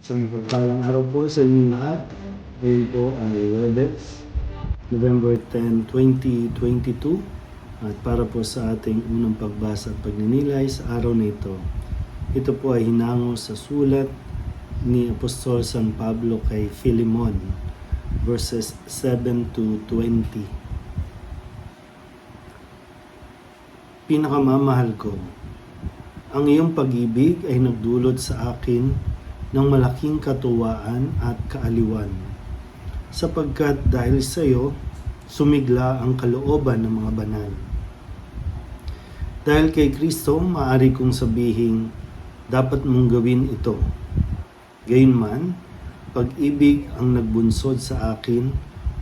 Isang pagpalang araw po sa inyo lahat. Ngayon po ay Webes, November 10, 2022. At para po sa ating unang pagbasa at pagninilay sa araw na ito, ito po ay hinango sa sulat ni Apostol San Pablo kay Philemon, verses 7 to 20. Pinakamamahal ko, ang iyong pag-ibig ay nagdulot sa akin ng malaking katuwaan at kaaliwan, sapagkat dahil sa iyo, sumigla ang kalooban ng mga banal. Dahil kay Kristo, maaari kong sabihin, dapat mong gawin ito. Gayunman, pag-ibig ang nagbunsod sa akin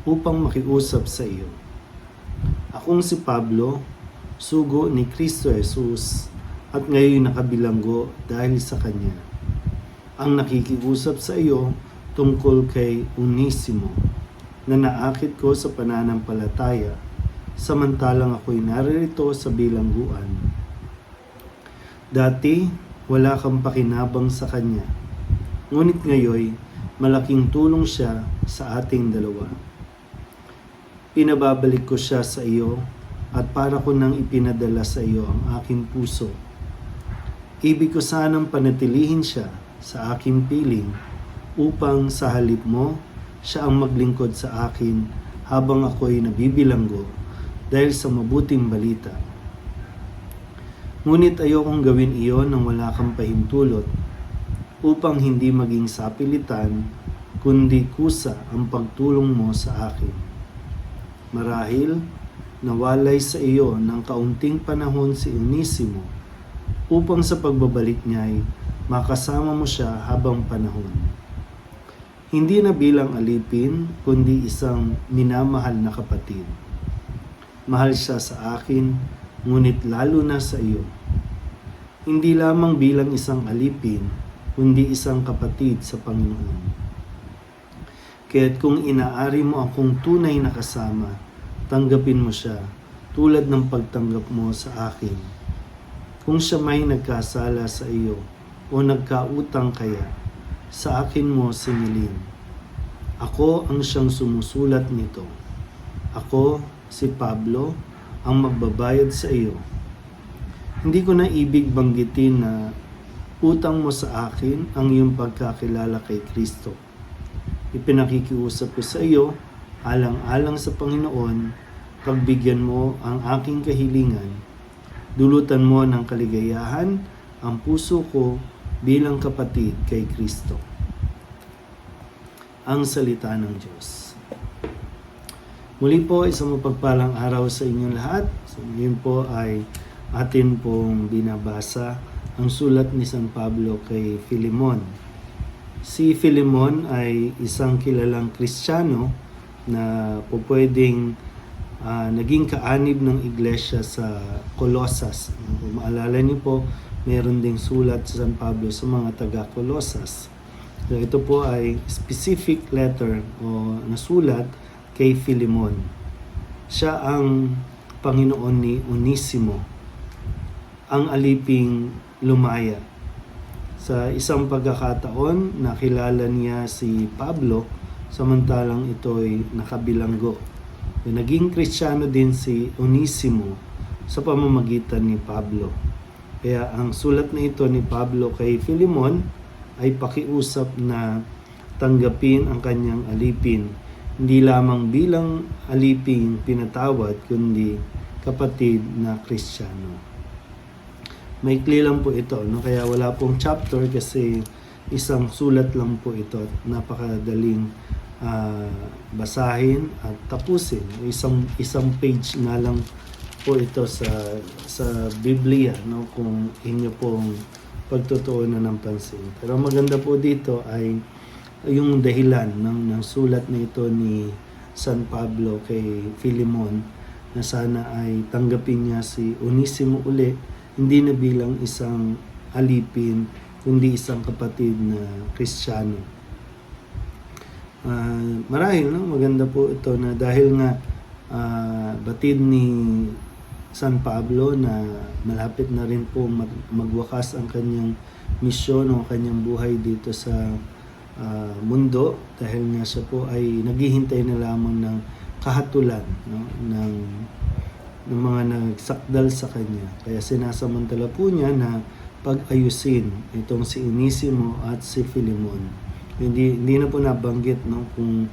upang makiusap sa iyo. Akong si Pablo, sugo ni Kristo Jesus, at ngayon nakabilanggo dahil sa Kanya. Ang nakikiusap sa iyo tungkol kay Onesimo, na naakit ko sa pananampalataya, samantalang ako'y naririto sa bilangguan. Dati, wala kang pakinabang sa Kanya, ngunit ngayon, malaking tulong siya sa ating dalawa. Pinababalik ko siya sa iyo at para ko nang ipinadala sa iyo ang aking puso. Ibig ko sanang panatilihin siya sa aking piling upang sa halip mo siya ang maglingkod sa akin habang ako'y nabibilanggo dahil sa mabuting balita. Ngunit ayokong gawin iyon nang wala kang pahintulot upang hindi maging sapilitan kundi kusa ang pagtulong mo sa akin. Marahil nawalay sa iyo ng kaunting panahon si Onesimo upang sa pagbabalik niya'y makasama mo siya habang panahon. Hindi na bilang alipin, kundi isang minamahal na kapatid. Mahal siya sa akin, ngunit lalo na sa iyo. Hindi lamang bilang isang alipin, kundi isang kapatid sa Panginoon. Kaya't kung inaari mo akong tunay na kasama, tanggapin mo siya tulad ng pagtanggap mo sa akin. Kung siya may nagkasala sa iyo o nagkautang kaya, sa akin mo sinilin. Ako ang siyang sumusulat nito. Ako, si Pablo, ang magbabayad sa iyo. Hindi ko na ibig banggitin na utang mo sa akin ang iyong pagkakilala kay Kristo. Ipinakikiusap ko sa iyo, alang-alang sa Panginoon, pagbigyan mo ang aking kahilingan. Dulutan mo ng kaligayahan ang puso ko bilang kapatid kay Kristo. Ang salita ng Diyos. Muli po, isang mapagpalang araw sa inyong lahat. So, ngayon po ay atin pong binabasa ang sulat ni San Pablo kay Philemon. Si Philemon ay isang kilalang Kristiyano na pwedeng naging kaanib ng iglesia sa Colosas. Kung maalala niyo po, meron ding sulat sa San Pablo sa mga taga-Colosas. So, ito po ay specific letter o nasulat kay Philemon. Siya ang Panginoon ni Onesimo, ang aliping lumaya. Sa isang pagkakataon, nakilala niya si Pablo, samantalang ito'y nakabilanggo. Naging Kristiyano din si Onesimo sa pamamagitan ni Pablo. Kaya ang sulat na ito ni Pablo kay Philemon ay pakiusap na tanggapin ang kanyang alipin, hindi lamang bilang aliping pinatawad, kundi kapatid na Kristiyano. Maikli lang po ito, no? Kaya wala pong chapter kasi isang sulat lang po ito at napakadaling basahin at tapusin. Isang page na lang po ito sa Biblia, no, kung inyo pong pagtutuunan ng pansin. Pero maganda po dito ay yung dahilan ng sulat na ito ni San Pablo kay Philemon, na sana ay tanggapin niya si Onesimo uli, hindi na bilang isang alipin, kundi isang kapatid na Kristiyano. Marahil, no? Maganda po ito na dahil nga batid ni San Pablo na malapit na rin po magwakas ang kanyang misyon o kanyang buhay dito sa mundo dahil nga siya po ay naghihintay na lamang ng kahatulan, no, ng mga nagsakdal sa kanya. Kaya sinasamantala po niya na pag-ayusin itong si Onesimo at si Filemon. Hindi na po nabanggit, no, kung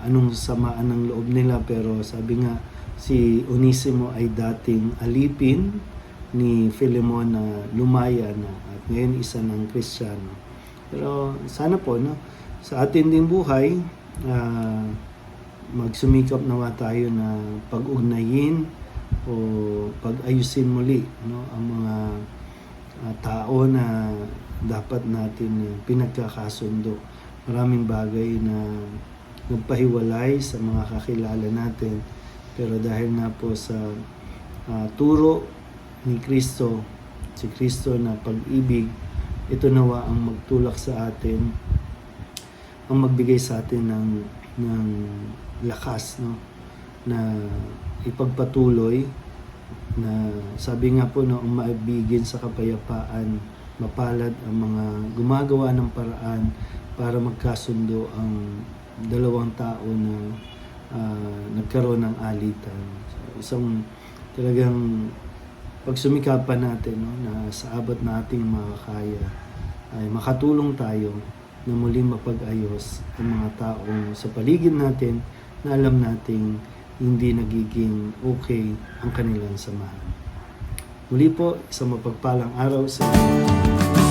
anong samaan ng loob nila, pero sabi nga si Onesimo ay dating alipin ni Filemon na lumaya na at ngayon isa ng Kristiyano. Pero sana po, no, sa atin ding buhay, magsumikap nawa tayo na pag-ugnayin o pag-ayusin muli, no, ang mga tao na dapat natin pinagkakasundo. Maraming bagay na nagpahiwalay sa mga kakilala natin, pero dahil nga po sa turo ni Kristo, si Kristo na pag-ibig, ito nawa ang magtulak sa atin, ang magbigay sa atin ng lakas, no, na ipagpatuloy, na sabi nga po, no, ang maibigin sa kapayapaan, mapalad ang mga gumagawa ng paraan para magkasundo ang dalawang tao na nagkaroon ng alitan. So, isang talagang pagsumikapan natin, no, na sa abot na ating makakaya ay makatulong tayo na muling mapag-ayos ang mga taong sa paligid natin na alam nating hindi nagiging okay ang kanilang samahan. Muli po, isang mapagpalang araw sa inyo.